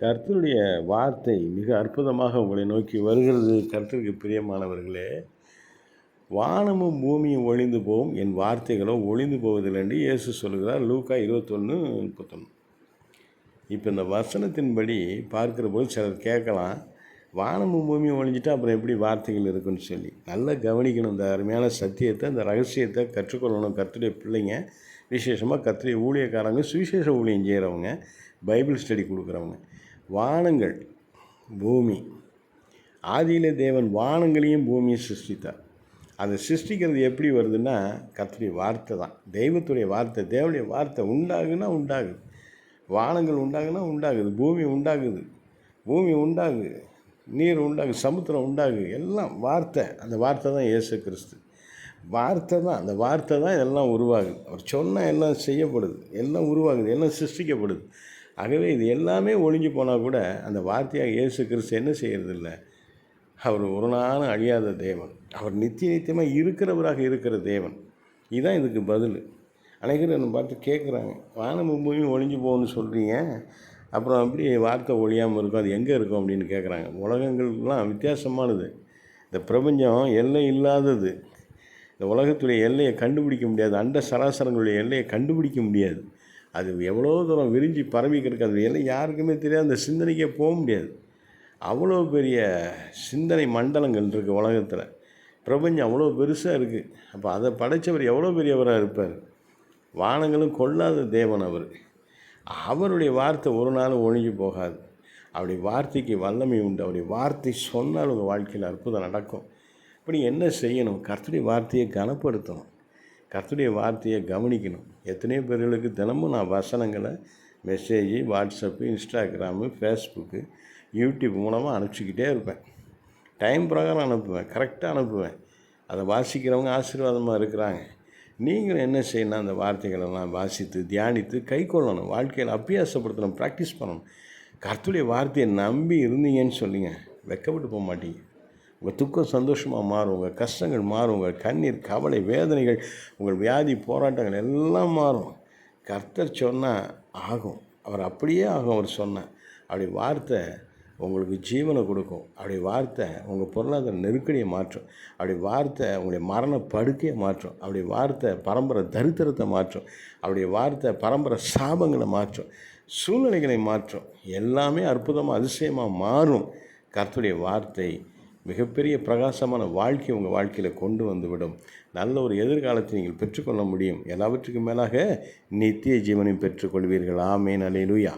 கர்த்தருடைய வார்த்தை மிக அற்புதமாக உங்களை நோக்கி வருகிறது. கர்த்தருக்கு பிரியமானவர்களே, வானமும் பூமியும் ஒழிந்து போகும், என் வார்த்தைகளோ ஒழிந்து போவதில்லை என்று இயேசு சொல்கிறார். லூக்கா 21:31. இப்போ இந்த வசனத்தின்படி பார்க்குற போது சிலர் கேட்கலாம், வானமும் பூமியும் ஒழிஞ்சிட்டா அப்புறம் எப்படி வார்த்தைகள் இருக்குன்னு சொல்லி. நல்லா கவனிக்கணும். இந்த அருமையான சத்தியத்தை, இந்த ரகசியத்தை கற்றுக்கொள்ளணும். கர்த்தருடைய பிள்ளைங்க, விசேஷமாக கர்த்தருடைய ஊழியக்காரங்க, சுவிசேஷ ஊழியம் செய்கிறவங்க, பைபிள் ஸ்டடி கொடுக்குறவங்க. வானங்கள், பூமி, ஆதியிலே தேவன் வானங்களையும் பூமியை சிருஷ்டித்தார். அதை சிருஷ்டிக்கிறது எப்படி வருதுன்னா கர்த்தருடைய வார்த்தை தான். தெய்வத்துடைய வார்த்தை, தேவனுடைய வார்த்தை. உண்டாகுன்னா உண்டாகுது, வானங்கள் உண்டாகுன்னா உண்டாகுது, பூமி உண்டாகுது, பூமி உண்டாகுது, நீர் உண்டாகுது, சமுத்திரம் உண்டாகுது, எல்லாம் வார்த்தை. அந்த வார்த்தை தான் இயேசு கிறிஸ்து. வார்த்தை தான், அந்த வார்த்தை தான் எல்லாம் உருவாகுது. அவர் சொன்னால் எல்லாம் செய்யப்படுது, எல்லாம் உருவாகுது, எல்லாம் சிருஷ்டிக்கப்படுது. ஆகவே இது எல்லாமே ஒழிஞ்சு போனால் கூட அந்த வார்த்தையாக இயேசு கிறிஸ்து என்ன செய்கிறதில்ல? அவர் ஒரு நாளும் அழியாத தேவன். அவர் நித்தியமாக இருக்கிறவராக இருக்கிற தேவன். இதுதான் இதுக்கு பதில். அனைவரும் என்னை பார்த்து கேட்குறாங்க, வானமும் பூமியும் ஒழிஞ்சு போகணும்னு சொல்கிறீங்க, அப்புறம் அப்படி வார்த்தை ஒழியாமல் இருக்கும், அது எங்கே இருக்கும் அப்படின்னு கேட்குறாங்க. உலகங்கள்லாம் வித்தியாசமானது. இந்த பிரபஞ்சம் எல்லை இல்லாதது. இந்த உலகத்துடைய எல்லையை கண்டுபிடிக்க முடியாது. அண்ட சராசரங்களுடைய எல்லையை கண்டுபிடிக்க முடியாது. அது எவ்வளோ தூரம் விரிஞ்சு பரவிக்கிருக்கு, அது எல்லாம் யாருக்குமே தெரியாது. அந்த சிந்தனைக்கே போக முடியாது. அவ்வளோ பெரிய சிந்தனை மண்டலங்கள் இருக்குது உலகத்தில். பிரபஞ்சம் அவ்வளோ பெருசாக இருக்குது. அப்போ அதை படைத்தவர் எவ்வளோ பெரியவராக இருப்பார். வானங்களும் கொள்ளாத தேவன் அவர். அவருடைய வார்த்தை ஒரு நாளும் ஒழிஞ்சு போகாது. அவருடைய வார்த்தைக்கு வல்லமை உண்டு. அவருடைய வார்த்தை சொன்னால் உங்கள் வாழ்க்கையில் அற்புதம் நடக்கும். இப்படி என்ன செய்யணும்? கர்த்தருடைய வார்த்தையை கனப்படுத்தணும். கர்த்தருடைய வார்த்தையை கவனிக்கணும். எத்தனையோ பேர்களுக்கு தினமும் நான் வசனங்களை message, WhatsApp, Instagram, Facebook, YouTube மூலமாக அனுப்பிச்சிக்கிட்டே இருப்பேன். டைம் பிரகாரம் அனுப்புவேன், கரெக்டாக அனுப்புவேன். அதை வாசிக்கிறவங்க ஆசீர்வாதமாக இருக்கிறாங்க. நீங்களும் என்ன செய்யணும்? அந்த வார்த்தைகளெல்லாம் வாசித்து தியானித்து கை கொள்ளணும். வாழ்க்கையில் அபியாசப்படுத்தணும், ப்ராக்டிஸ் பண்ணணும். கர்த்தருடைய வார்த்தையை நம்பி இருந்தீங்கன்னு சொல்லிங்க, வெட்கப்பட்டு போக மாட்டீங்க. உங்கள் துக்கம் சந்தோஷமாக மாறும், உங்கள் கஷ்டங்கள் மாறும், உங்கள் கண்ணீர், கவலை, வேதனைகள், உங்கள் வியாதி, போராட்டங்கள் எல்லாம் மாறும். கர்த்தர் சொன்னால் ஆகும். அவர் அப்படியே ஆகும். அவர் சொன்னார். அப்படி வார்த்தை உங்களுக்கு ஜீவனை கொடுக்கும். அப்படி வார்த்தை உங்கள் பொருளாதார நெருக்கடியை மாற்றும். அப்படி வார்த்தை உங்களுடைய மரண படுக்கையை மாற்றும். அப்படி வார்த்தை பரம்பரை தரித்திரத்தை மாற்றும். அப்படி வார்த்தை பரம்பரை சாபங்களை மாற்றும், சூழ்நிலைகளை மாற்றும். எல்லாமே அற்புதமாக அதிசயமாக மாறும். கர்த்தருடைய வார்த்தை மிகப்பெரிய பிரகாசமான வாழ்க்கை உங்கள் வாழ்க்கையில் கொண்டு வந்துவிடும். நல்ல ஒரு எதிர்காலத்தை நீங்கள் பெற்றுக்கொள்ள முடியும். எல்லாவற்றுக்கும் மேலாக நித்திய ஜீவனையும் பெற்றுக்கொள்வீர்கள். ஆமென். அல்லேலூயா.